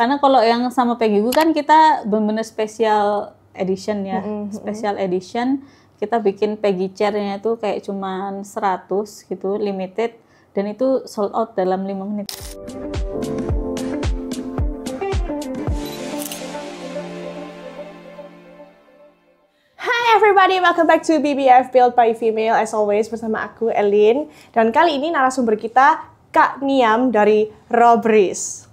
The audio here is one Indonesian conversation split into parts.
Karena kalau yang sama Peggy Goo kan kita benar-benar special edition ya. Special edition, kita bikin Peggy chair-nya itu kayak cuman 100 gitu, limited. Dan itu sold out dalam 5 menit. Everybody, welcome back to BBF Built by Female as always bersama aku Elin, dan kali ini narasumber kita Kak Niam dari Robris.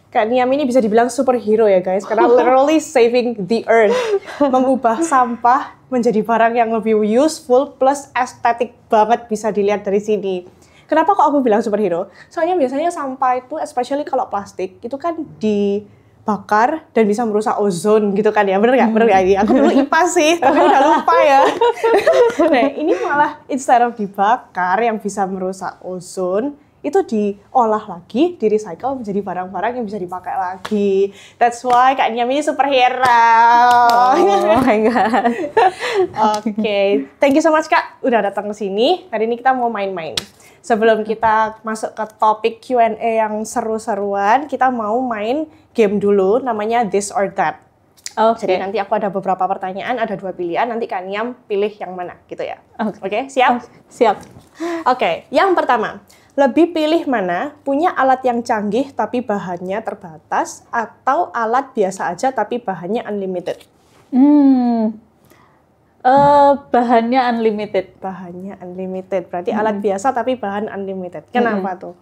Kak Niam ini bisa dibilang superhero ya guys, karena literally saving the earth, mengubah sampah menjadi barang yang lebih useful plus estetik banget bisa dilihat dari sini. Kenapa kok aku bilang superhero? Soalnya biasanya sampah itu, especially kalau plastik, itu kan dibakar dan bisa merusak ozon gitu kan ya, bener nggak? Bener nggak? Aku dulu IPA sih, tapi udah lupa ya. Nah, ini malah instead of dibakar yang bisa merusak ozon, itu diolah lagi, di-recycle menjadi barang-barang yang bisa dipakai lagi. That's why Kak Niam ini superhero. Oh my God. Oke, thank you so much Kak udah datang ke sini. Hari ini kita mau main-main. Sebelum kita masuk ke topik Q&A yang seru-seruan, kita mau main game dulu, namanya This or That. Jadi nanti aku ada beberapa pertanyaan, ada 2 pilihan, nanti Kak Niam pilih yang mana gitu ya. Oke, siap? Siap. Oke, yang pertama, lebih pilih mana? Punya alat yang canggih tapi bahannya terbatas, atau alat biasa aja tapi bahannya unlimited? Bahannya unlimited. Bahannya unlimited, berarti alat biasa tapi bahan unlimited. Kenapa tuh?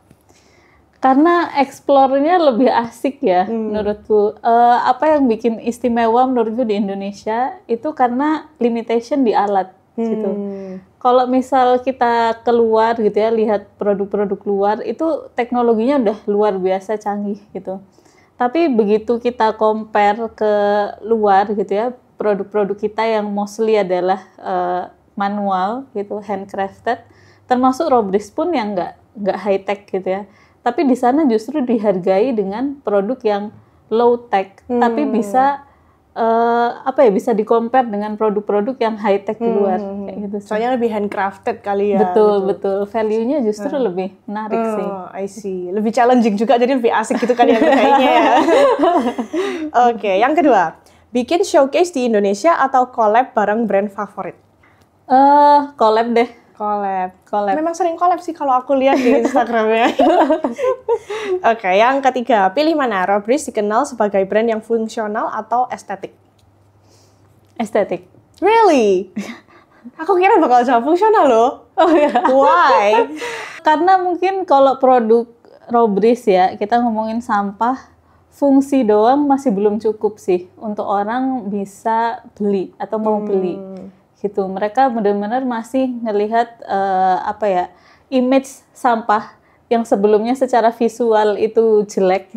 Karena explore-nya lebih asik ya menurutku. Apa yang bikin istimewa menurutku di Indonesia itu karena limitation di alat gitu. Kalau misal kita keluar gitu ya, lihat produk-produk luar, itu teknologinya udah luar biasa canggih gitu. Tapi begitu kita compare ke luar gitu ya, produk-produk kita yang mostly adalah manual gitu, handcrafted, termasuk Robris pun yang nggak high tech gitu ya. Tapi di sana justru dihargai dengan produk yang low tech, tapi bisa bisa di-compare dengan produk-produk yang high tech di luar kayak gitu. Soalnya lebih handcrafted kali ya. Betul, betul. Value-nya justru lebih menarik sih. I see. Lebih challenging juga, jadi lebih asik gitu kan ya kayaknya ya. Oke, yang kedua. Bikin showcase di Indonesia atau collab bareng brand favorit? Collab deh. Collab. Memang sering collab sih kalau aku lihat di Instagramnya. Oke, yang ketiga. Pilih mana? Robris dikenal sebagai brand yang fungsional atau estetik? Estetik. Really? Aku kira bakal jawab fungsional loh. Oh ya. Why? Karena mungkin kalau produk Robris ya, kita ngomongin sampah, fungsi doang masih belum cukup sih untuk orang bisa beli atau mau beli gitu. Mereka benar-benar masih ngelihat image sampah yang sebelumnya secara visual itu jelek.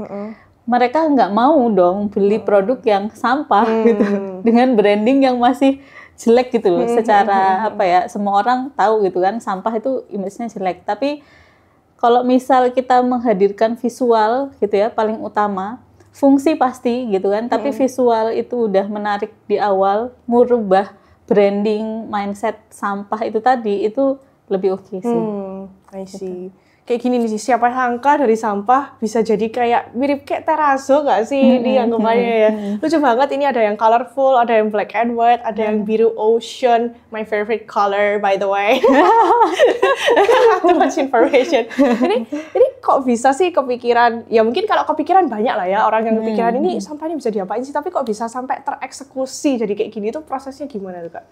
Mereka nggak mau dong beli produk yang sampah gitu dengan branding yang masih jelek gitu loh. Secara semua orang tahu gitu kan, sampah itu image-nya jelek. Tapi kalau misal kita menghadirkan visual gitu ya, paling utama, fungsi pasti gitu kan, tapi visual itu udah menarik di awal, merubah branding, mindset sampah itu tadi, itu lebih oke sih. I see. Kayak gini nih, siapa sangka dari sampah bisa jadi kayak mirip kayak teraso nggak sih ini anggapannya ya. Lucu banget, ini ada yang colorful, ada yang black and white, ada yang biru ocean, my favorite color by the way. Too much information. Ini kok bisa sih kepikiran, ya mungkin kalau kepikiran banyak lah ya orang yang kepikiran ini sampah ini bisa diapain sih, tapi kok bisa sampai tereksekusi jadi kayak gini, itu prosesnya gimana tuh Kak?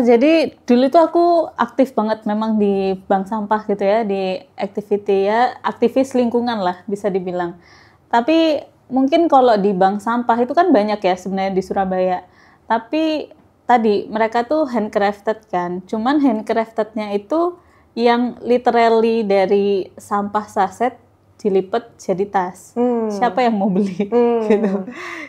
Jadi dulu tuh aku aktif banget memang di bank sampah gitu ya, di activity ya, aktivis lingkungan lah bisa dibilang. Tapi mungkin kalau di bank sampah itu kan banyak ya sebenarnya di Surabaya. Tapi tadi mereka tuh handcrafted kan, cuman handcraftednya itu yang literally dari sampah saset dilipet jadi tas. Siapa yang mau beli? Gitu.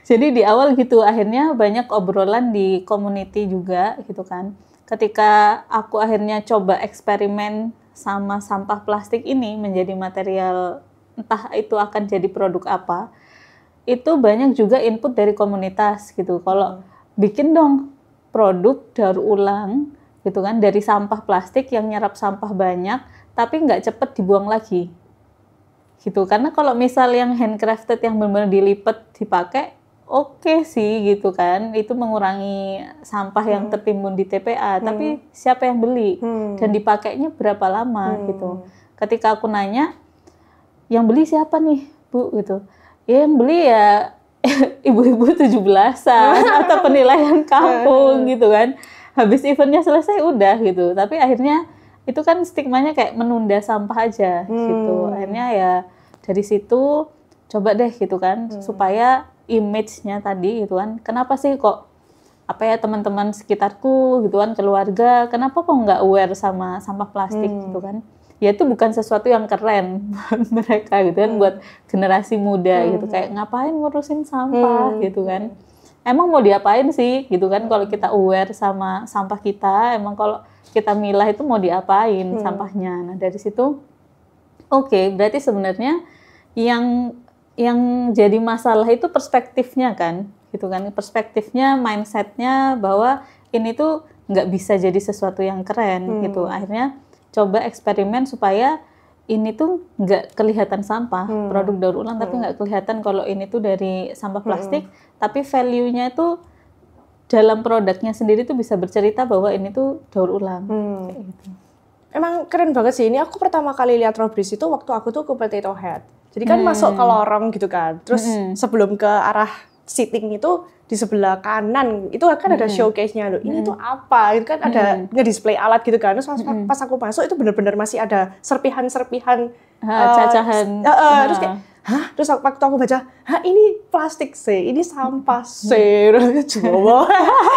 Jadi di awal gitu, akhirnya banyak obrolan di community juga gitu kan. Ketika aku akhirnya coba eksperimen sama sampah plastik ini menjadi material, entah itu akan jadi produk apa, itu banyak juga input dari komunitas gitu. Kalau bikin dong produk daur ulang gitu kan, dari sampah plastik yang nyerap sampah banyak tapi nggak cepet dibuang lagi. gitu. Karena kalau misal yang handcrafted yang benar-benar dilipat dipakai, oke sih gitu kan, itu mengurangi sampah yang tertimbun di TPA. Tapi siapa yang beli dan dipakainya berapa lama gitu. Ketika aku nanya, yang beli siapa nih Bu gitu? Ya yang beli ya ibu-ibu 17-an atau penilaian kampung gitu kan. Habis eventnya selesai udah gitu. Tapi akhirnya itu kan stigmanya kayak menunda sampah aja gitu. Akhirnya ya dari situ coba deh gitu kan supaya image-nya tadi gitu kan. Kenapa sih kok apa ya teman-teman sekitarku gitu kan, keluarga, kenapa kok nggak aware sama sampah plastik gitu kan? Ya itu bukan sesuatu yang keren buat mereka gitu kan, buat generasi muda gitu, kayak ngapain ngurusin sampah gitu kan. Emang mau diapain sih gitu kan, kalau kita aware sama sampah kita, emang kalau kita milah itu mau diapain sampahnya. Nah dari situ oke, berarti sebenarnya yang jadi masalah itu perspektifnya kan gitu kan, perspektifnya, mindsetnya bahwa ini tuh nggak bisa jadi sesuatu yang keren gitu. Akhirnya coba eksperimen supaya ini tuh nggak kelihatan sampah, produk daur ulang, tapi nggak kelihatan kalau ini tuh dari sampah plastik, tapi value-nya itu dalam produknya sendiri tuh bisa bercerita bahwa ini tuh daur ulang. Kayak gitu. Emang keren banget sih. Ini aku pertama kali lihat Robris itu waktu aku tuh ke Potato Head. Jadi kan masuk ke lorong gitu kan. Terus sebelum ke arah seating itu di sebelah kanan itu kan ada showcase-nya loh. Ini tuh apa? Itu kan ada nge-display alat gitu kan. Terus pas aku masuk itu benar-benar masih ada serpihan-serpihan cacahan. Terus kayak, hah? Terus waktu aku baca, hah ini plastik sih, ini sampah sih. Coba,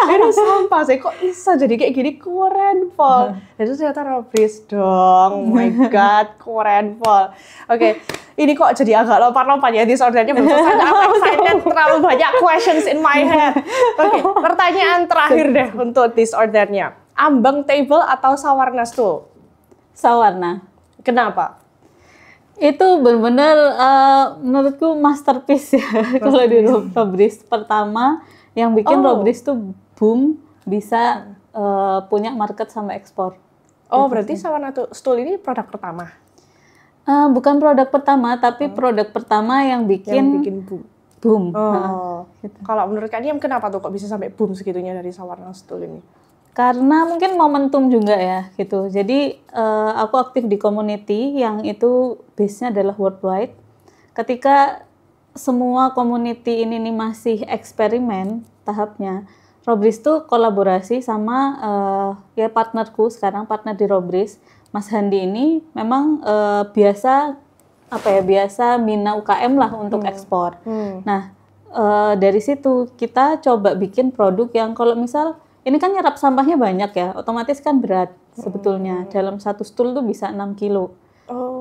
ini sampah sih. Kok bisa jadi kayak gini? Keren, Paul. Dan itu ternyata Robris dong. Oh my God, keren, Paul. Oke. Ini kok jadi agak lompat-lompat ya, disordernya belum selesai. I'm excited, terlalu banyak questions in my head. Oke, pertanyaan terakhir deh untuk disordernya. Ambang table atau Sawarna stool? Sawarna. Kenapa? Itu benar-benar menurutku masterpiece ya. Kalau di Robris pertama yang bikin Robris tuh boom, bisa punya market sama ekspor. Oh, berarti Sawarna stool ini produk pertama? Bukan produk pertama, tapi produk pertama yang bikin boom. Gitu. Kalau menurut Kak Niam, kenapa tuh kok bisa sampai boom segitunya dari Sawarna stool ini? Karena mungkin momentum juga ya gitu. Jadi aku aktif di community yang itu base-nya adalah worldwide. Ketika semua community ini nih masih eksperimen tahapnya, Robris tuh kolaborasi sama ya partnerku sekarang, partner di Robris, Mas Handi ini memang biasa mina UKM lah untuk ekspor. Nah dari situ kita coba bikin produk yang kalau misal ini kan nyerap sampahnya banyak ya, otomatis kan berat sebetulnya. Dalam satu stool tuh bisa 6 kilo.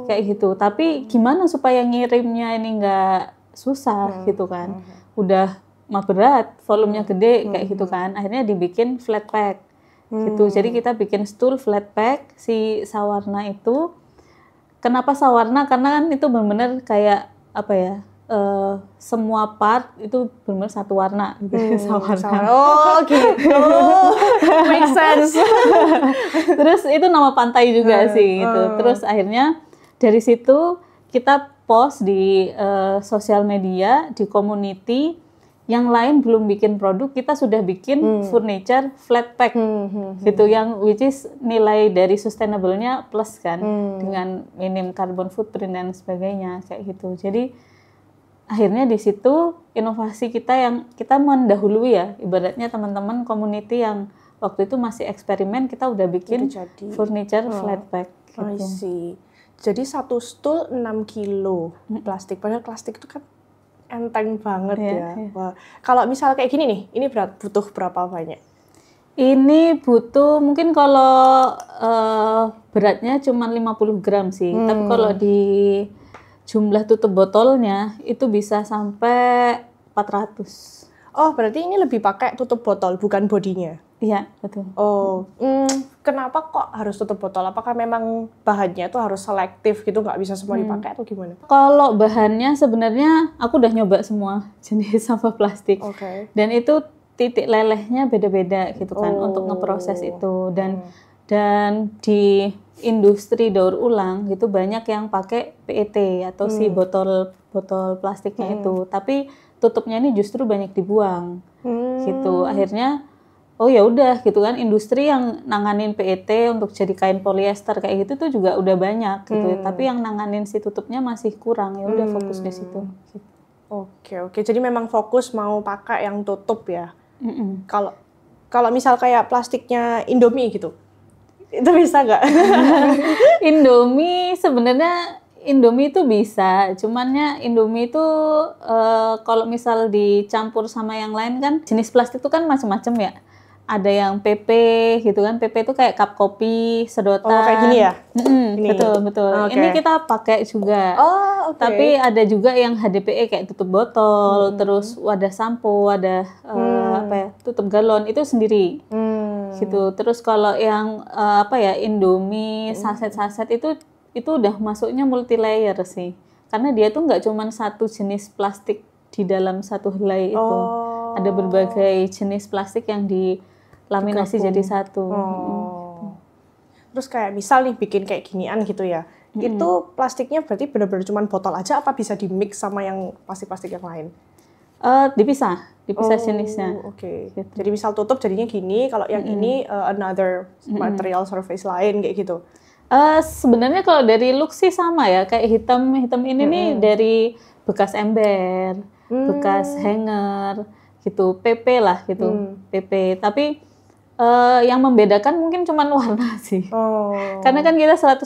Kayak gitu. Tapi gimana supaya ngirimnya ini nggak susah gitu kan. Udah mah berat, volumenya gede kayak gitu kan. Akhirnya dibikin flat pack gitu. Jadi kita bikin stool flat pack si Sawarna itu. Kenapa Sawarna? Karena kan itu benar-benar kayak apa ya? Semua part itu benar-benar satu warna gitu. Sawarna. Oh gitu. Make sense. Terus itu nama pantai juga sih gitu. Terus akhirnya dari situ kita post di sosial media, di community yang lain belum bikin produk, kita sudah bikin furniture flat pack gitu, yang which is nilai dari sustainable-nya plus kan, dengan minim carbon footprint dan sebagainya kayak gitu. Jadi akhirnya di situ inovasi kita yang kita mendahului ya, ibaratnya teman-teman community yang waktu itu masih eksperimen, kita udah bikin furniture flat pack. Gitu. I see. Jadi satu stool 6 kilo plastik, padahal plastik itu kan enteng banget ya. Wah. Kalau misal kayak gini nih, ini butuh berapa banyak? Ini butuh mungkin kalau beratnya cuma 50 gram sih, tapi kalau di jumlah tutup botolnya itu bisa sampai 400. Oh, berarti ini lebih pakai tutup botol, bukan bodinya? Iya, betul. Oh, kenapa kok harus tutup botol? Apakah memang bahannya itu harus selektif gitu, nggak bisa semua dipakai atau gimana? Kalau bahannya sebenarnya aku udah nyoba semua jenis sampah plastik. Dan itu titik lelehnya beda-beda gitu kan untuk ngeproses itu. Dan Dan di industri daur ulang gitu banyak yang pakai PET atau si botol plastiknya itu. Tapi tutupnya ini justru banyak dibuang. Gitu. Akhirnya oh ya udah gitu kan, industri yang nanganin PET untuk jadi kain polyester kayak gitu tuh juga udah banyak gitu. Tapi yang nanganin si tutupnya masih kurang. Ya udah fokus di situ. Gitu. Oke. Jadi memang fokus mau pakai yang tutup ya. Kalau misal kayak plastiknya Indomie gitu. Itu bisa nggak? Indomie sebenarnya Indomie itu bisa, cumannya Indomie itu kalau misal dicampur sama yang lain kan jenis plastik itu kan macam-macam ya. Ada yang PP gitu kan, PP itu kayak cup kopi, sedotan. Oh kayak gini ya? Ini. Betul. Okay. Ini kita pakai juga. Oh oke. Tapi ada juga yang HDPE kayak tutup botol, terus wadah sampo, wadah tutup galon itu sendiri. Gitu. Terus kalau yang Indomie, saset-saset itu udah masuknya multi layer sih. Karena dia tuh nggak cuma satu jenis plastik di dalam satu helai itu. Ada berbagai jenis plastik yang dilaminasi jadi satu. Terus kayak misal nih bikin kayak ginian gitu ya. Itu plastiknya berarti benar-benar cuma botol aja apa bisa di mix sama yang plastik-plastik yang lain? Dipisah jenisnya. Oke. Gitu. Jadi misal tutup jadinya gini, kalau yang ini another material surface lain kayak gitu. Sebenarnya kalau dari look sih sama ya, kayak hitam ini nih dari bekas ember, bekas hanger, gitu, PP lah gitu, PP. Tapi yang membedakan mungkin cuma warna sih. Karena kan kita 100%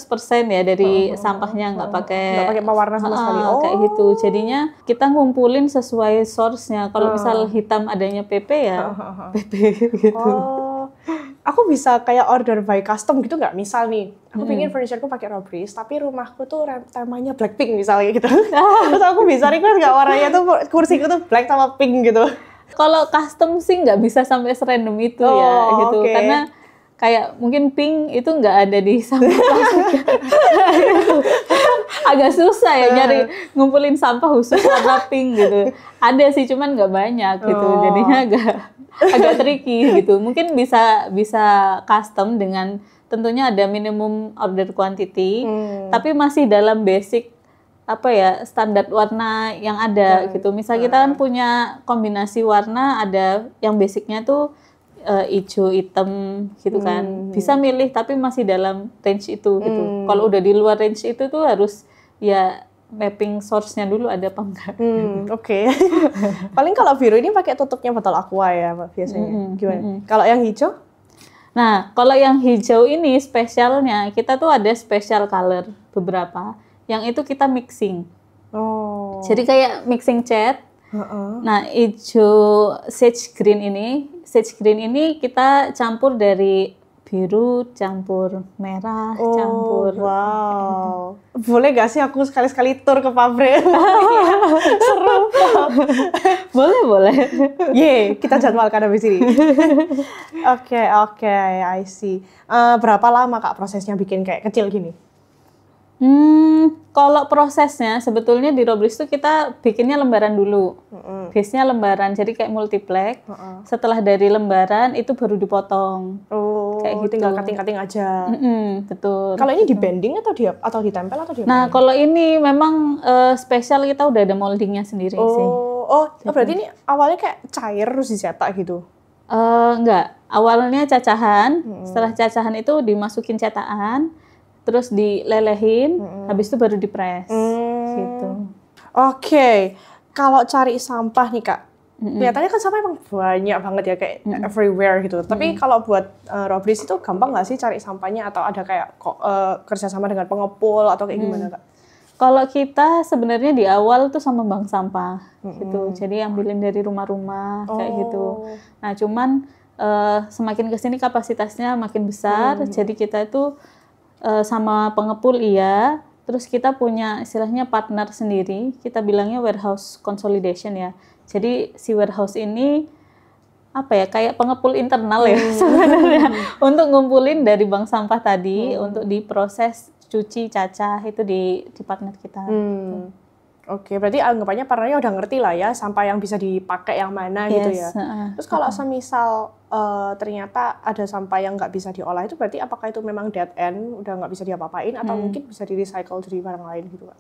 ya dari sampahnya nggak pakai pewarna sama sekali. Kayak gitu. Jadinya kita ngumpulin sesuai source-nya. Kalau misal hitam adanya PP ya PP gitu. Aku bisa kayak order by custom gitu nggak? Misal nih, aku pengen furniture-ku pakai Robris, tapi rumahku tuh temanya Blackpink misalnya gitu. Terus aku bisa request nggak warnanya tuh kursiku tuh black sama pink gitu. Kalau custom sih nggak bisa sampai serandom itu ya gitu. Karena kayak mungkin pink itu nggak ada di sampah plastik. Agak susah ya nyari ngumpulin sampah khusus warna pink gitu. Ada sih cuman nggak banyak gitu. Jadinya agak tricky gitu. Mungkin bisa custom dengan tentunya ada minimum order quantity, tapi masih dalam basic standar warna yang ada gitu. Misal kita kan punya kombinasi warna, ada yang basicnya tuh hijau, hitam gitu kan. Bisa milih tapi masih dalam range itu gitu. Kalau udah di luar range itu tuh harus ya mapping source-nya dulu ada apa enggak. Oke. Paling kalau biru ini pakai tutupnya botol aqua ya biasanya. Gimana? Kalau yang hijau? Nah, kalau yang hijau ini spesialnya kita tuh ada special color beberapa. Yang itu kita mixing. Jadi kayak mixing cat. Nah, hijau sage green ini kita campur dari biru, campur merah, campur. Wow. Boleh gak sih aku sekali-sekali tur ke pabrik? Seru. Boleh. Kita jadwalkan habis ini. Oke, I see. Berapa lama Kak prosesnya bikin kayak kecil gini? Kalau prosesnya sebetulnya di Robris itu kita bikinnya lembaran dulu. Base-nya lembaran, jadi kayak multiplex. Setelah dari lembaran itu baru dipotong. Kayak gitu. Tinggal cutting-cutting aja. Betul. Kalau ini di bending atau ditempel atau di? Nah, kalau ini memang spesial kita udah ada moldingnya sendiri sih. Berarti ini awalnya kayak cair terus dicetak gitu? Enggak, awalnya cacahan. Setelah cacahan itu dimasukin cetakan. Terus dilelehin, habis itu baru dipres, gitu. Oke. Kalau cari sampah nih Kak, kelihatannya kan sampah emang banyak banget ya, kayak everywhere gitu. Tapi kalau buat Robris itu gampang nggak sih cari sampahnya atau ada kayak kerjasama dengan pengepul atau kayak gimana Kak? Kalau kita sebenarnya di awal tuh sama bank sampah, gitu. Jadi ambilin dari rumah-rumah kayak gitu. Nah cuman semakin kesini kapasitasnya makin besar, jadi kita itu sama pengepul iya, terus kita punya istilahnya partner sendiri, kita bilangnya warehouse consolidation ya. Jadi si warehouse ini kayak pengepul internal ya sebenarnya untuk ngumpulin dari bank sampah tadi untuk diproses, cuci, cacah itu di partner kita. Oke, berarti anggapannya partnernya udah ngerti lah ya sampah yang bisa dipakai yang mana gitu ya. Terus kalau semisal ternyata ada sampah yang nggak bisa diolah itu berarti apakah itu memang dead end, udah nggak bisa diapa-apain atau mungkin bisa di-recycle jadi barang lain gitu Kak?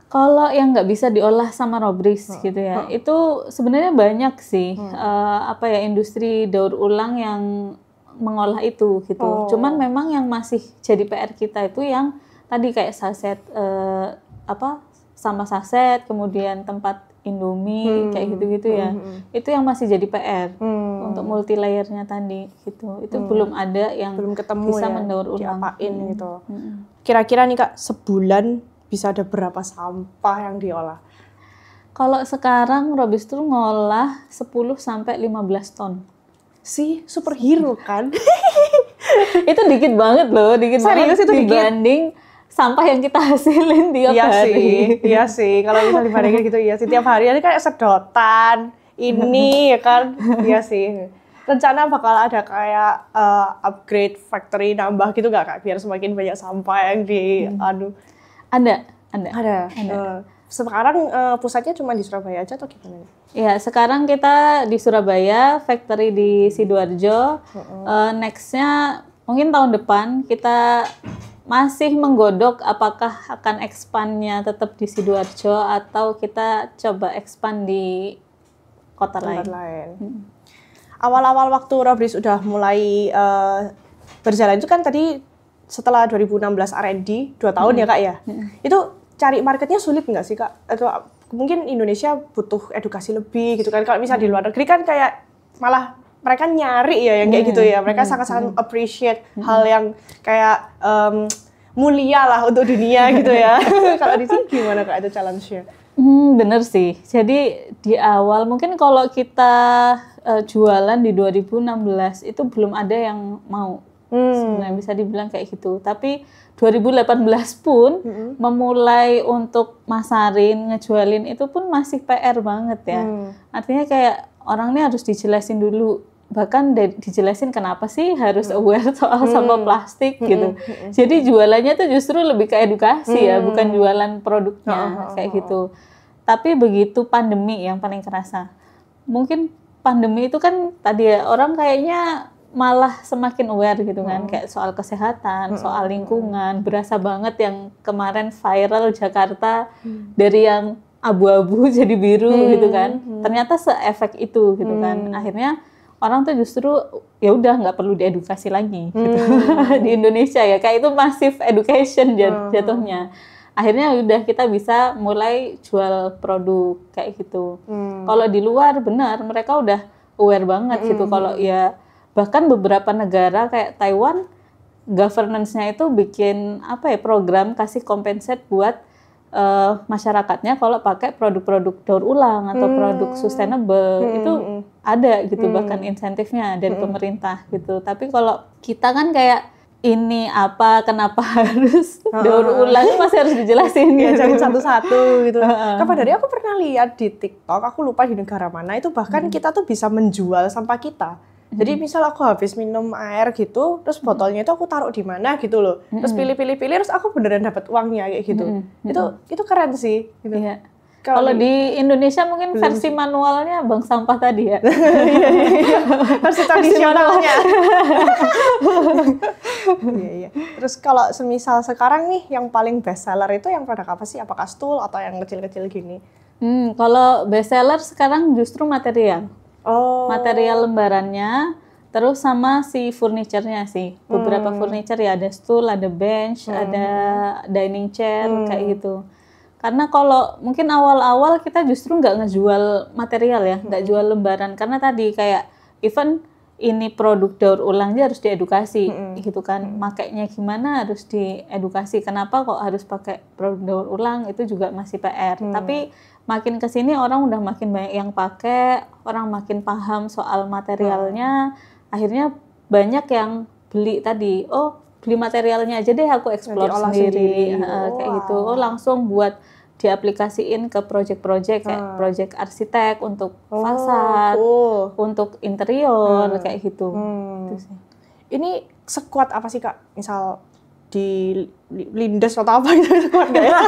Kalau yang nggak bisa diolah sama Robris gitu ya, itu sebenarnya banyak sih industri daur ulang yang mengolah itu gitu. Cuman memang yang masih jadi PR kita itu yang tadi kayak saset sampah saset, kemudian tempat Indomie kayak gitu-gitu ya. Itu yang masih jadi PR untuk multi layernya tadi gitu. Itu belum ada yang belum ketemu bisa ya, mendaur ulang gitu. Kira-kira nih Kak, sebulan bisa ada berapa sampah yang diolah? Kalau sekarang Robis tuh ngolah 10 sampai 15 ton. Superhero kan? Itu dikit banget loh, Serius, itu dibanding sampah yang kita hasilin tiap hari. Iya sih, kalau misalnya dibandingin gitu iya sih. Tiap hari ini kan sedotan, ini ya kan, iya sih. Rencana bakal ada kayak upgrade factory nambah gitu nggak Kak? Biar semakin banyak sampah yang Ada. Sekarang pusatnya cuma di Surabaya aja atau gimana? Ya, sekarang kita di Surabaya, factory di Sidoarjo. Next-nya mungkin tahun depan kita masih menggodok apakah akan expand-nya tetap di Sidoarjo atau kita coba expand di kota lain. Awal-awal waktu Robris udah mulai berjalan itu kan tadi setelah 2016 R&D 2 tahun ya Kak ya. Itu cari marketnya sulit nggak sih Kak? Atau mungkin Indonesia butuh edukasi lebih gitu kan? Kalau misalnya di luar negeri kan kayak malah mereka nyari ya yang kayak gitu ya. Mereka sangat-sangat appreciate hal yang kayak mulia lah untuk dunia gitu ya. Kalau di sini gimana Kak itu challenge-nya? Bener sih. Jadi di awal mungkin kalau kita jualan di 2016 itu belum ada yang mau. Sebenarnya bisa dibilang kayak gitu. Tapi 2018 pun memulai untuk masarin, ngejualin itu pun masih PR banget ya. Artinya kayak orang ini harus dijelasin dulu. Bahkan dijelasin kenapa sih harus aware soal sampah plastik gitu. Jadi jualannya tuh justru lebih ke edukasi ya, bukan jualan produknya kayak gitu. Tapi begitu pandemi yang paling kerasa. Mungkin pandemi itu kan tadi ya orang kayaknya malah semakin aware gitu kan, kayak soal kesehatan, soal lingkungan, berasa banget yang kemarin viral Jakarta dari yang abu-abu jadi biru gitu kan. Ternyata se-efek itu gitu kan. Akhirnya orang tuh justru ya udah nggak perlu diedukasi lagi gitu. Di Indonesia ya kayak itu massive education jatuhnya. Akhirnya udah kita bisa mulai jual produk kayak gitu. Kalau di luar benar mereka udah aware banget gitu. Kalau ya bahkan beberapa negara kayak Taiwan governance-nya itu bikin program kasih compensate buat masyarakatnya kalau pakai produk-produk daur ulang atau produk sustainable itu ada gitu bahkan insentifnya dari pemerintah gitu. Tapi kalau kita kan kayak ini kenapa harus daur ulang masih harus dijelasin ya, jangan satu-satu gitu. Kapan dari aku pernah lihat di TikTok, aku lupa di negara mana itu bahkan kita tuh bisa menjual sampah kita. Jadi misal aku habis minum air gitu, terus botolnya itu aku taruh di mana gitu loh. Terus pilih, terus aku beneran dapat uangnya kayak gitu. Itu keren sih. Gitu. Iya. Kalau di Indonesia mungkin versi manualnya bank sampah tadi ya. Versi tradisionalnya. Iya. Terus kalau semisal sekarang nih yang paling best seller itu yang produk apa sih? Apakah stool atau yang kecil-kecil gini? Kalau best seller sekarang justru material. Material lembarannya, terus sama si furniture-nya sih. Beberapa furniture ya, ada stool, ada bench, ada dining chair, kayak gitu. Karena kalau mungkin awal-awal kita justru nggak ngejual material ya, nggak jual lembaran. Karena tadi kayak even ini produk daur ulang aja harus diedukasi gitu kan. Makainya gimana harus diedukasi. Kenapa kok harus pakai produk daur ulang, itu juga masih PR. Tapi makin kesini orang udah makin banyak yang pakai, orang makin paham soal materialnya, akhirnya banyak yang beli tadi, beli materialnya aja deh aku explore sendiri. Kayak gitu, langsung buat diaplikasiin ke project-project kayak project arsitek untuk fasad, untuk interior kayak gitu. Gitu sih. Ini sekuat apa sih Kak? Misal di Lindes atau apa gitu, sekuat nggak ya?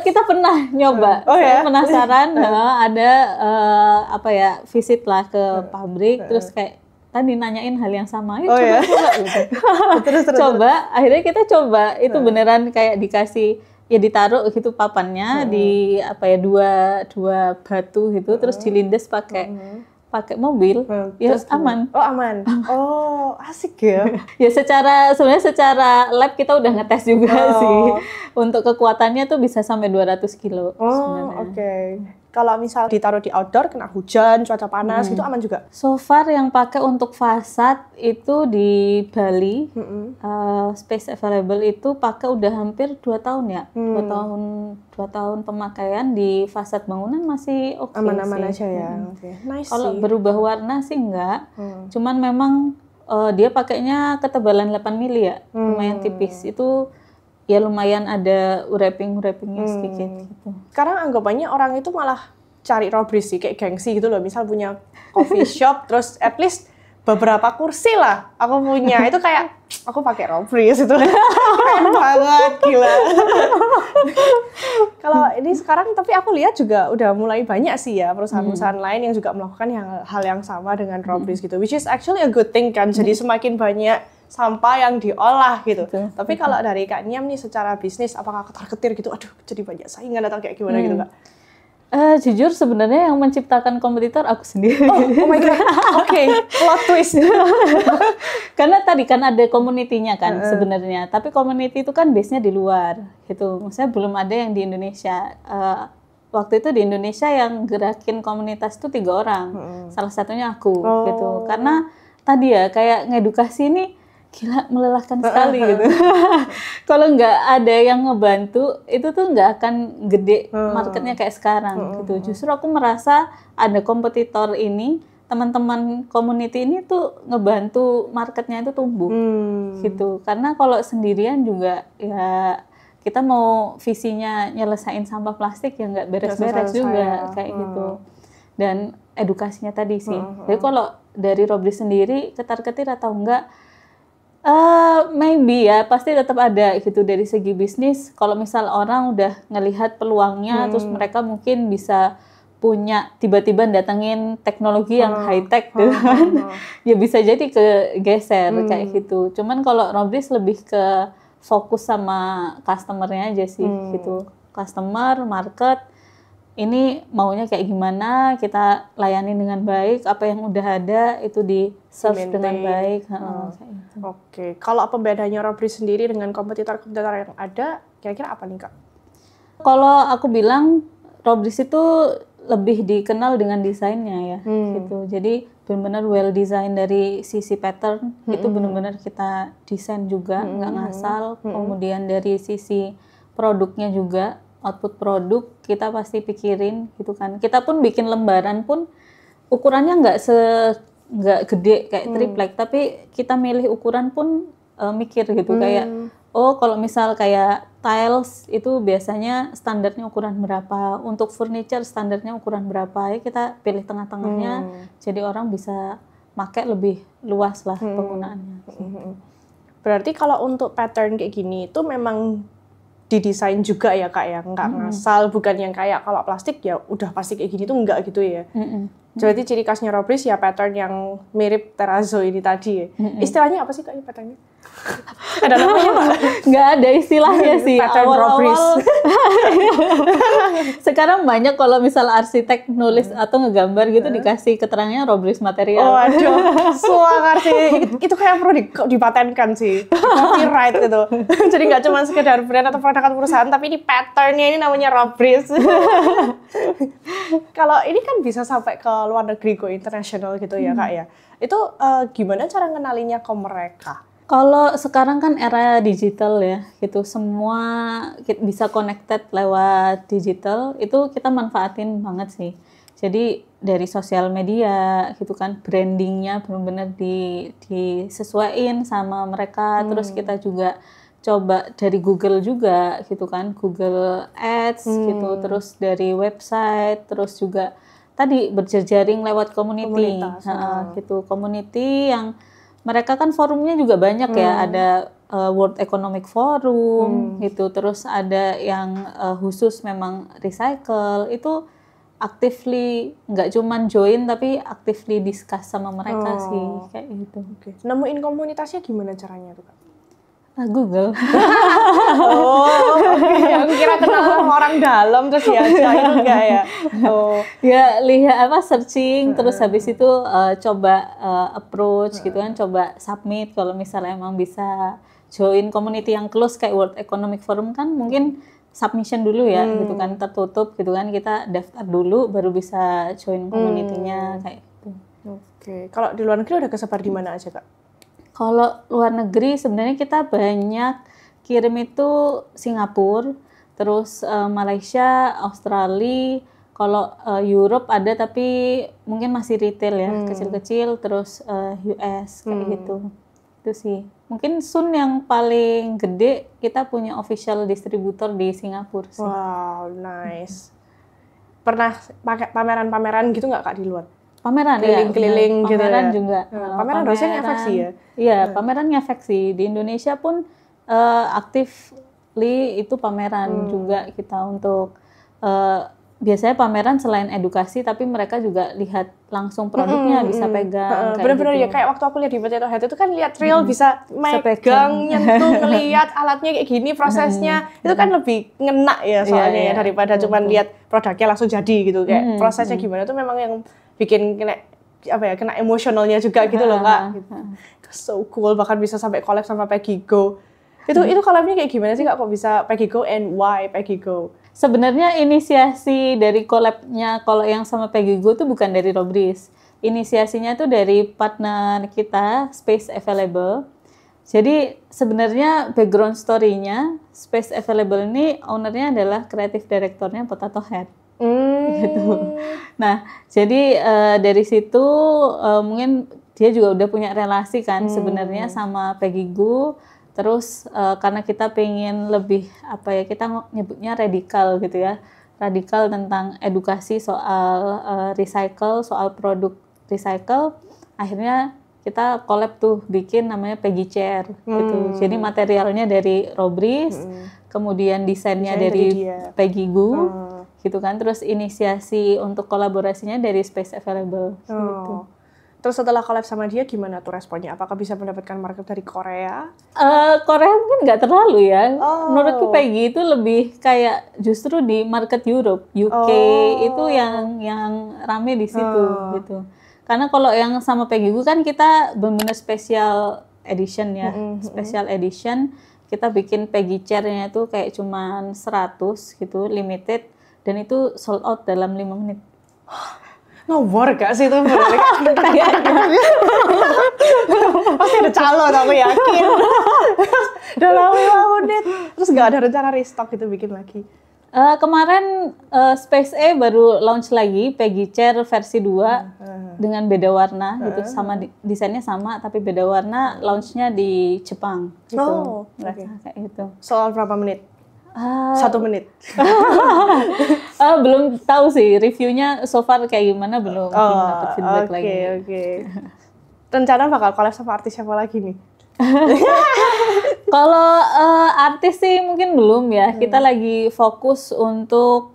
Kita pernah nyoba. Oh, Saya ya? penasaran. Ada apa ya, visit lah ke pabrik, terus kayak tadi nanyain hal yang sama. Oh, ya? Coba gitu. Terus. Coba, akhirnya kita coba. Itu beneran kayak dikasih, ya ditaruh gitu papannya di apa ya, dua batu gitu, terus dilindas pakai mobil, ya aman. Oh, aman. Oh, asik ya. Ya sebenarnya secara lab kita udah ngetes juga sih. Untuk kekuatannya tuh bisa sampai 200 kilo sebenarnya. Oke. Kalau misal ditaruh di outdoor, kena hujan, cuaca panas, itu aman juga? So far yang pakai untuk fasad itu di Bali, Space Available itu pakai udah hampir 2 tahun ya. 2 tahun pemakaian di fasad bangunan masih oke Aman-aman sih. aja ya. Nice Kalau sih. berubah warna sih enggak. Cuman memang dia pakainya ketebalan 8 mili ya, lumayan tipis. Itu ya lumayan ada wrappingnya sedikit gitu. Sekarang anggapannya orang itu malah cari robris sih, kayak gengsi gitu loh. Misal punya coffee shop, terus at least beberapa kursi lah aku punya. Itu kayak, aku pakai robris itu. Keren banget, gila. Kalau ini sekarang, tapi aku lihat juga udah mulai banyak sih ya perusahaan-perusahaan lain yang juga melakukan hal yang sama dengan robris gitu. Which is actually a good thing kan. Jadi semakin banyak sampah yang diolah gitu. Tapi kalau dari Kak Niam nih secara bisnis, apakah ketar-ketir gitu? Aduh, jadi banyak saingan atau kayak gimana gitu Kak? Jujur sebenarnya yang menciptakan kompetitor aku sendiri. Oh my god, oke, plot twist. Karena tadi kan ada community-nya kan sebenarnya. Tapi community itu kan base-nya di luar gitu. Maksudnya belum ada yang di Indonesia. Waktu itu di Indonesia yang gerakin komunitas itu 3 orang. Salah satunya aku gitu. Karena tadi ya kayak ngedukasi ini gila melelahkan sekali gitu. Kalau nggak ada yang ngebantu, itu tuh nggak akan gede marketnya kayak sekarang gitu. Justru aku merasa ada kompetitor ini, teman-teman community ini tuh ngebantu marketnya itu tumbuh gitu. Karena kalau sendirian juga ya kita mau visinya nyelesain sampah plastik ya nggak beres-beres juga kayak gitu. Dan edukasinya tadi sih. Jadi kalau dari Robris sendiri ketar-ketir atau enggak, maybe ya, pasti tetap ada gitu dari segi bisnis. Kalau misal orang udah ngelihat peluangnya, terus mereka mungkin bisa punya tiba-tiba datengin teknologi yang high tech gitu kan. Ya bisa jadi kegeser kayak gitu. Cuman kalau Robris lebih ke fokus sama customer-nya aja sih gitu. Customer, market, ini maunya kayak gimana, kita layani dengan baik, apa yang udah ada itu di serve dengan baik. Oke, kalau pembedanya Robris sendiri dengan kompetitor-kompetitor yang ada, kira-kira apa nih Kak? Kalau aku bilang Robris itu lebih dikenal dengan desainnya ya, gitu. Jadi benar-benar well design dari sisi pattern, itu benar-benar kita desain juga, nggak ngasal. Kemudian dari sisi produknya juga, output produk kita pasti pikirin gitu kan. Kita pun bikin lembaran pun ukurannya nggak gede kayak triplek, tapi kita milih ukuran pun mikir gitu kayak kalau misal kayak tiles itu biasanya standarnya ukuran berapa, untuk furniture standarnya ukuran berapa, ya kita pilih tengah-tengahnya jadi orang bisa pakai lebih luas lah penggunaannya. Berarti kalau untuk pattern kayak gini itu memang didesain juga ya Kak ya, nggak ngasal, bukan yang kayak kalau plastik ya udah pasti kayak gini tuh enggak gitu ya. Jadi ciri khasnya Robris ya pattern yang mirip terrazzo ini tadi ya. Istilahnya apa sih Kak ini patternnya? Ada namanya nggak? Nggak ada istilahnya sih. Pattern Robris. Sekarang banyak kalau misal arsitek nulis atau ngegambar gitu dikasih keterangannya Robris material. Oh aduh, suangar sih. Itu kayak perlu dipatenkan sih. Copyright itu. Jadi nggak cuma sekedar brand atau produk perusahaan, tapi ini patternnya ini namanya Robris. Kalau ini kan bisa sampai ke luar negeri, go internasional gitu ya Kak ya. Itu gimana cara kenalinya ke mereka? Kalau sekarang kan era digital ya, gitu semua bisa connected lewat digital, itu kita manfaatin banget sih. Jadi dari sosial media gitu kan, brandingnya benar-benar disesuaiin sama mereka. Terus kita juga coba dari Google juga gitu kan, Google Ads gitu, terus dari website, terus juga tadi berjejaring lewat community gitu, community yang mereka kan forumnya juga banyak ya, ada World Economic Forum gitu, terus ada yang khusus memang recycle, itu actively nggak cuman join tapi actively discuss sama mereka sih kayak gitu. Nemuin komunitasnya gimana caranya tuh Kak? Google. Aku kira kenal orang dalam terus ya enggak ya. Ya lihat searching terus habis itu coba approach gitu kan, coba submit kalau misalnya emang bisa join community yang close kayak World Economic Forum kan mungkin submission dulu ya gitu kan, tertutup gitu kan, kita daftar dulu baru bisa join community-nya kayak gitu. Kalau di luar negeri udah kesebar di mana aja Kak? Kalau luar negeri sebenarnya kita banyak kirim itu Singapura, terus Malaysia, Australia, kalau Europe ada tapi mungkin masih retail ya, kecil-kecil, terus US kayak gitu. Itu sih. Mungkin soon yang paling gede kita punya official distributor di Singapura sih. Wow, nice. Pernah pakai pameran-pameran gitu nggak Kak di luar? Pameran keliling-keliling gitu pameran ya. juga. Pameran harusnya ngefek sih ya. Iya, pameran ngefek sih. Di Indonesia pun actively itu pameran juga kita untuk biasanya pameran selain edukasi tapi mereka juga lihat langsung produknya, bisa pegang. Bener-bener gitu. ya, kayak waktu aku lihat di Potato Head itu kan lihat real bisa megang, nyentuh, ngelihat alatnya kayak gini prosesnya. Itu kan lebih ngena ya soalnya ya daripada cuma lihat produknya langsung jadi gitu. Kayak prosesnya gimana tuh memang yang bikin kena emosionalnya juga gitu loh Kak. Itu so cool, bahkan bisa sampai collab sama PeggyGo. Itu collabnya kayak gimana sih Kak, kok bisa PeggyGo and why PeggyGo? Sebenarnya inisiasi dari collab-nya kalau yang sama PeggyGo tuh bukan dari Robris. Inisiasinya tuh dari partner kita Space Available. Jadi sebenarnya background story-nya Space Available ini ownernya adalah creative directornya Potato Head. Gitu. Nah, jadi dari situ mungkin dia juga udah punya relasi kan sebenarnya sama PeggyGo. Terus karena kita pengen lebih kita nyebutnya radikal gitu ya, radikal tentang edukasi soal recycle, soal produk recycle. Akhirnya kita collab tuh bikin namanya Peggy Chair gitu. Jadi materialnya dari Robris, kemudian desainnya dari PeggyGo. Gitu kan, terus inisiasi untuk kolaborasinya dari Space Available. Gitu. Terus setelah collab sama dia gimana tuh responnya? Apakah bisa mendapatkan market dari Korea? Korea mungkin nggak terlalu ya. Menurutku Peggy itu lebih kayak justru di market Europe, UK itu yang rame di situ gitu. Karena kalau yang sama Peggy kan kita benar-benar special edition ya, special edition. Kita bikin Peggy Chair-nya itu kayak cuman 100 gitu, limited. Dan itu sold out dalam 5 menit. Ngawur gak sih itu? Pasti ada calon, aku yakin. Dalam 5 menit. Terus gak ada rencana restock gitu bikin lagi? Kemarin Space A baru launch lagi Peggy Chair versi 2 dengan beda warna gitu, sama desainnya sama tapi beda warna, launchnya di Jepang gitu. Kayak gitu. Soal berapa menit? 1 menit. Belum tahu sih reviewnya so far kayak gimana, belum dapat feedback lagi. Oke. Rencana bakal collab sama artis siapa lagi nih? Kalau artis sih mungkin belum ya. Kita lagi fokus untuk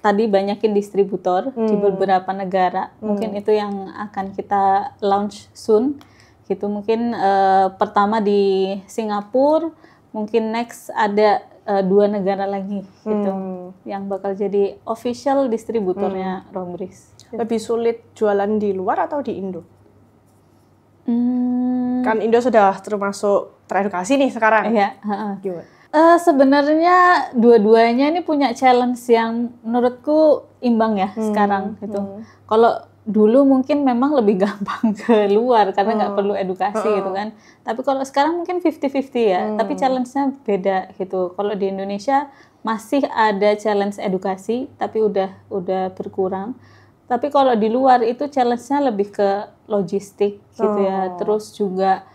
tadi banyakin distributor di beberapa negara. Mungkin itu yang akan kita launch soon. Gitu mungkin pertama di Singapura. Mungkin next ada 2 negara lagi gitu yang bakal jadi official distributornya Robris. Lebih sulit jualan di luar atau di Indo? Kan Indo sudah termasuk teredukasi nih sekarang. Iya. Gimana? Sebenarnya dua-duanya ini punya challenge yang menurutku imbang ya sekarang gitu. Kalau dulu mungkin memang lebih gampang ke luar karena nggak perlu edukasi gitu kan. Tapi kalau sekarang mungkin 50-50 ya. Tapi challenge-nya beda gitu. Kalau di Indonesia masih ada challenge edukasi tapi udah berkurang. Tapi kalau di luar itu challenge-nya lebih ke logistik gitu ya. Terus juga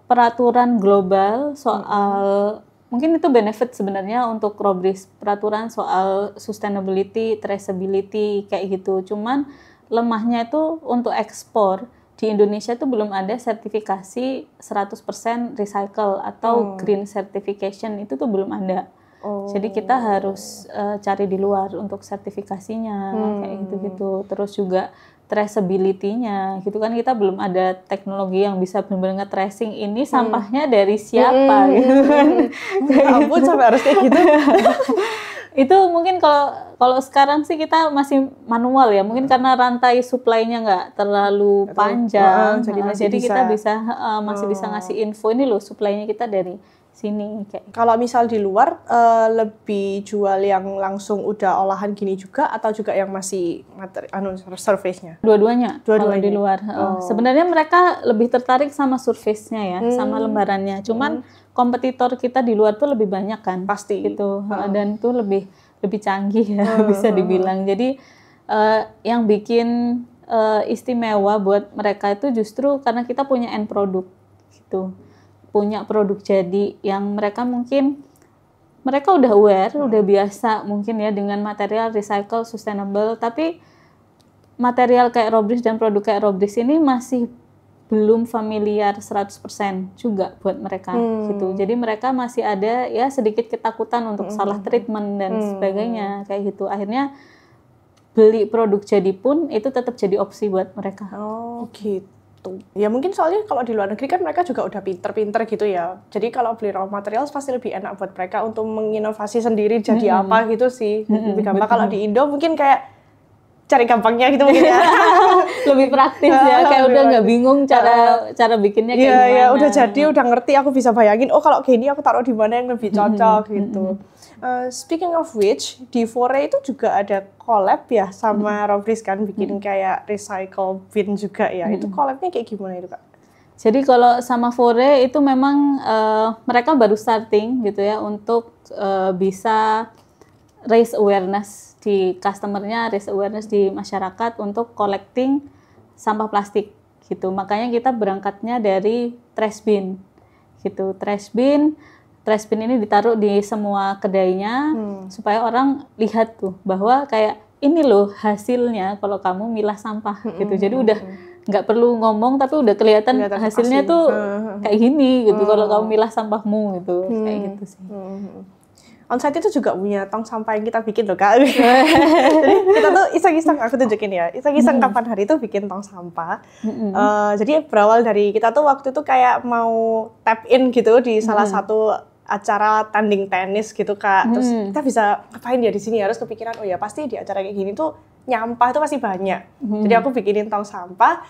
peraturan global soal mungkin itu benefit sebenarnya untuk Robris, peraturan soal sustainability, traceability kayak gitu. Cuman lemahnya itu untuk ekspor di Indonesia tuh belum ada sertifikasi 100% recycle atau green certification, itu tuh belum ada. Jadi kita harus cari di luar untuk sertifikasinya kayak gitu-gitu. Terus juga traceability-nya gitu kan, kita belum ada teknologi yang bisa benar-benar tracing ini sampahnya dari siapa gitu kan. Ampun sampai harus kayak gitu. Itu mungkin kalau sekarang sih kita masih manual ya, mungkin karena rantai supply-nya nggak terlalu panjang, jadi kita masih bisa ngasih info ini loh supply-nya kita dari sini kayak. Kalau misal di luar lebih jual yang langsung udah olahan gini juga atau juga yang masih surface-nya? Dua-duanya. Kalau di luar. Sebenarnya mereka lebih tertarik sama surface-nya ya, sama lembarannya. Cuman kompetitor kita di luar tuh lebih banyak kan. Pasti. Gitu. Dan itu lebih canggih ya bisa dibilang. Jadi yang bikin istimewa buat mereka itu justru karena kita punya end product gitu. Punya produk jadi yang mereka udah aware, udah biasa mungkin ya dengan material recycle, sustainable, tapi material kayak Robris dan produk kayak Robris ini masih belum familiar 100% juga buat mereka gitu. Jadi mereka masih ada ya sedikit ketakutan untuk salah treatment dan sebagainya kayak gitu. Akhirnya beli produk jadi pun itu tetap jadi opsi buat mereka. Oh gitu. Ya mungkin soalnya kalau di luar negeri kan mereka juga udah pinter-pinter gitu ya. Jadi kalau beli raw materials pasti lebih enak buat mereka untuk menginovasi sendiri jadi apa gitu sih. Lebih gampang. Kalau di Indo mungkin kayak cari gampangnya gitu mungkin ya. Lebih praktis ya, kayak udah nggak bingung cara bikinnya kayak gimana. Iya, udah jadi, udah ngerti, aku bisa bayangin, oh kalau gini aku taruh di mana yang lebih cocok gitu. Speaking of which, di Fore itu juga ada collab ya sama Robris kan, bikin kayak recycle bin juga ya. Itu collabnya kayak gimana itu Kak? Jadi kalau sama Fore itu memang mereka baru starting gitu ya untuk bisa raise awareness di customer-nya, raise awareness di masyarakat untuk collecting sampah plastik gitu. Makanya kita berangkatnya dari trash bin gitu. Trash bin ini ditaruh di semua kedainya supaya orang lihat tuh bahwa kayak ini loh hasilnya kalau kamu milah sampah gitu. Jadi udah nggak perlu ngomong tapi udah kelihatan hasilnya tuh kayak gini gitu kalau kamu milah sampahmu gitu kayak gitu sih. Onsite itu juga punya tong sampah yang kita bikin loh Kak. Jadi kita tuh iseng-iseng, aku tunjukin ya, iseng-iseng kapan hari itu bikin tong sampah. Jadi berawal dari kita tuh waktu itu kayak mau tap in gitu di salah satu acara tanding tenis gitu Kak. Terus kita bisa ngapain ya di sini, harus kepikiran oh ya pasti di acara kayak gini tuh nyampah itu pasti banyak. Jadi aku bikinin tong sampah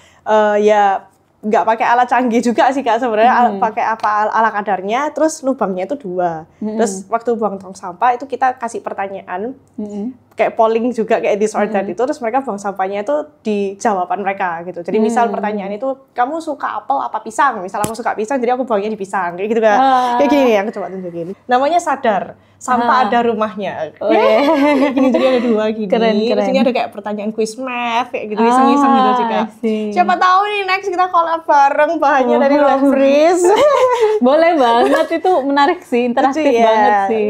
ya nggak pakai alat canggih juga sih Kak sebenarnya, pakai ala kadarnya, terus lubangnya itu 2. Terus waktu buang tong sampah itu kita kasih pertanyaan, kayak polling juga kayak this or that itu, terus mereka buang sampahnya itu di jawaban mereka gitu. Jadi misal pertanyaan itu, kamu suka apel apa pisang? Misal aku suka pisang, jadi aku buangnya di pisang, kayak gitu Kak. Kayak gini yang aku coba tunjukin. Namanya Sadar, sampah ada rumahnya. Kayak gini, jadi ada 2 gini. Keren. Terus ini ada kayak pertanyaan quiz math, kayak gitu, iseng-iseng gitu juga. Siapa tahu nih next kita collab bareng bahannya dari Robris. Boleh banget, itu menarik sih, interaktif banget sih.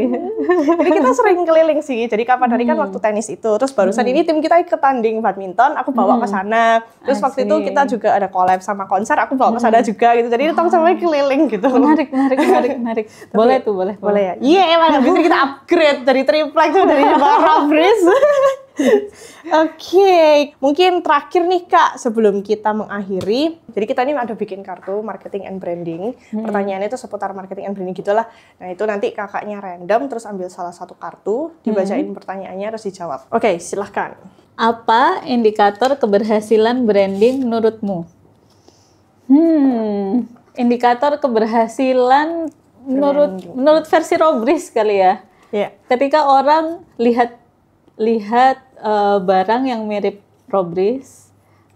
Jadi kita sering keliling sih. Jadi kapan hari kan waktu tenis itu. Terus barusan ini tim kita ikut tanding badminton, aku bawa ke sana. Terus waktu itu kita juga ada collab sama konser, aku bawa ke sana juga gitu. Jadi tong sampahnya keliling gitu. Menarik. Boleh tuh, boleh. Boleh ya? Iya, emang habis itu kita upgrade dari triplex itu dari Robris. Oke, mungkin terakhir nih Kak sebelum kita mengakhiri. Jadi kita ini ada bikin kartu marketing and branding. Pertanyaannya itu seputar marketing and branding gitulah. Nah itu nanti kakaknya random terus ambil salah satu kartu, dibacain pertanyaannya terus dijawab. Oke, silahkan. Apa indikator keberhasilan branding menurutmu? Indikator keberhasilan menurut versi Robris kali ya. Yeah. Ketika orang lihat barang yang mirip Robris,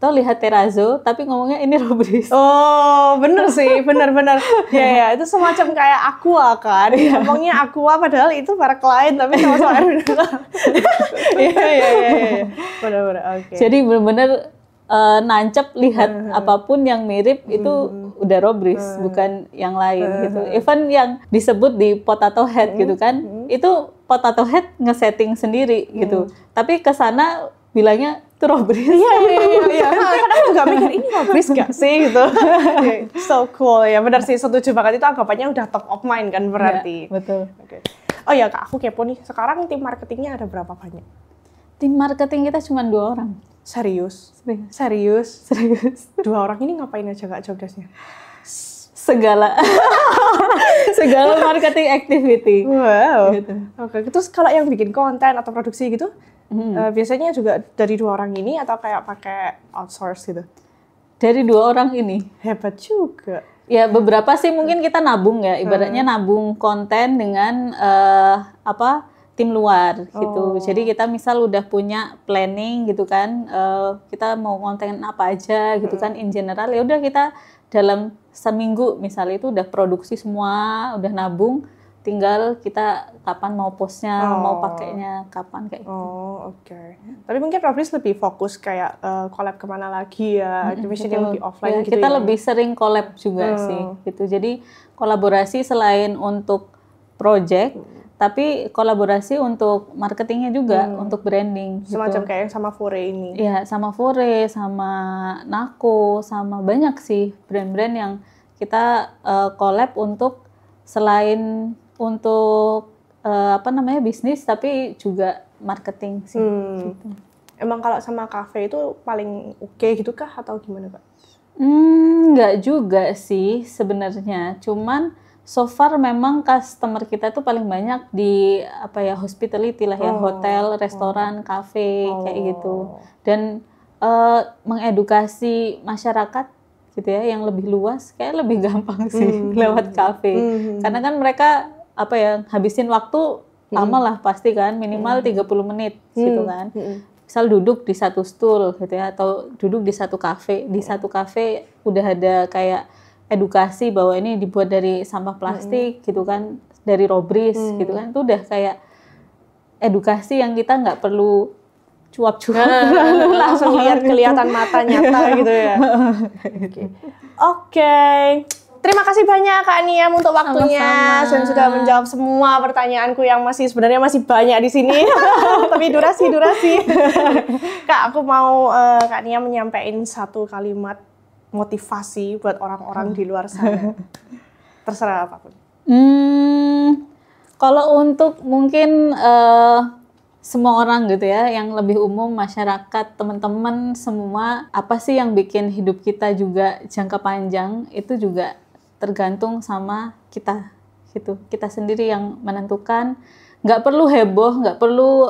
atau lihat Terrazzo tapi ngomongnya ini Robris. Oh, bener sih, bener. Ya, itu semacam kayak Aqua kan. Ngomongnya Aqua padahal itu merek lain tapi sama-sama air mineral. Iya. Bener, oke. Jadi benar-benar nancep lihat apapun yang mirip itu udah Robris, bukan yang lain gitu. Even yang disebut di Potato Head gitu kan, itu Potato Head ngesetting sendiri gitu. Tapi ke sana bilangnya Itu Robris. Iya. Kadang aku juga mikir ini Robris gak sih gitu. So cool ya, benar sih, setuju banget, itu anggapannya udah top of mind kan berarti. Ya, betul. Oke. Oh ya Kak, aku kepo nih, sekarang tim marketingnya ada berapa banyak? Tim marketing kita cuma 2 orang. Serius? Serius. 2 orang ini ngapain aja Kak jobdesknya? Segala marketing activity. Wow. Gitu. Oke, terus kalau yang bikin konten atau produksi gitu, biasanya juga dari 2 orang ini atau kayak pakai outsource gitu? Dari 2 orang ini. Hebat juga. Ya beberapa sih mungkin kita nabung ya, ibaratnya nabung konten dengan tim luar gitu. Jadi kita misal udah punya planning gitu kan, kita mau konten apa aja gitu kan, in general ya udah kita dalam seminggu misalnya itu udah produksi semua, udah nabung, tinggal kita kapan mau postnya, mau pakainya kapan kayak gitu. Oke. Tapi mungkin Robris lebih fokus kayak collab kemana lagi ya, activation yang lebih offline ya, gitu kita ya. lebih sering collab juga sih gitu. Jadi kolaborasi selain untuk project, tapi kolaborasi untuk marketingnya juga, untuk branding. Semacam gitu. kayak yang sama Fore ini. Ya, sama Fore, sama Nako, sama banyak sih brand-brand yang kita collab untuk selain untuk bisnis, tapi juga marketing sih. Gitu. Emang kalau sama cafe itu paling oke gitu kah atau gimana Kak? Nggak juga sih sebenarnya, cuman so far memang customer kita tuh paling banyak di hospitality lah ya, hotel, restoran, kafe kayak gitu. Dan mengedukasi masyarakat gitu ya yang lebih luas kayak lebih gampang sih lewat kafe. Karena kan mereka habisin waktu lama lah pasti kan, minimal 30 menit gitu kan. Misal duduk di satu stool gitu ya, atau duduk di satu kafe. Di satu kafe udah ada kayak edukasi bahwa ini dibuat dari sampah plastik gitu kan, dari Robris gitu kan, itu udah kayak edukasi yang kita nggak perlu cuap-cuap, langsung lihat kelihatan mata nyata gitu ya. Oke. Terima kasih banyak Kak Niam untuk waktunya dan sudah menjawab semua pertanyaanku yang sebenarnya masih banyak di sini. Tapi durasi. Kak, aku mau Kak Niam menyampaikan satu kalimat motivasi buat orang-orang di luar sana. Terserah apapun. Kalau untuk mungkin semua orang gitu ya, yang lebih umum, masyarakat, teman-teman semua, apa sih yang bikin hidup kita juga jangka panjang, itu juga tergantung sama kita gitu. Kita sendiri yang menentukan. Nggak perlu heboh, nggak perlu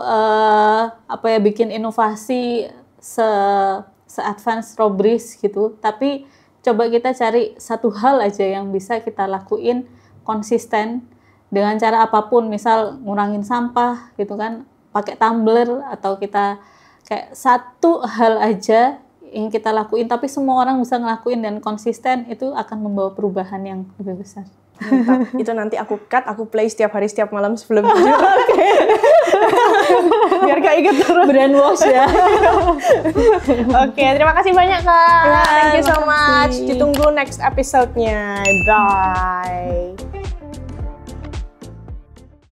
bikin inovasi se-advance Robris gitu, tapi coba kita cari satu hal aja yang bisa kita lakuin konsisten dengan cara apapun, misal ngurangin sampah gitu kan, pakai tumbler, atau kita kayak satu hal aja yang kita lakuin tapi semua orang bisa ngelakuin dan konsisten, itu akan membawa perubahan yang lebih besar. Mantap. Itu nanti aku cut, aku play setiap hari, setiap malam sebelum tidur. Biar gak inget terus. Brainwash ya. Oke, terima kasih banyak Kak. Thank you so much. Ditunggu next episode-nya. Bye.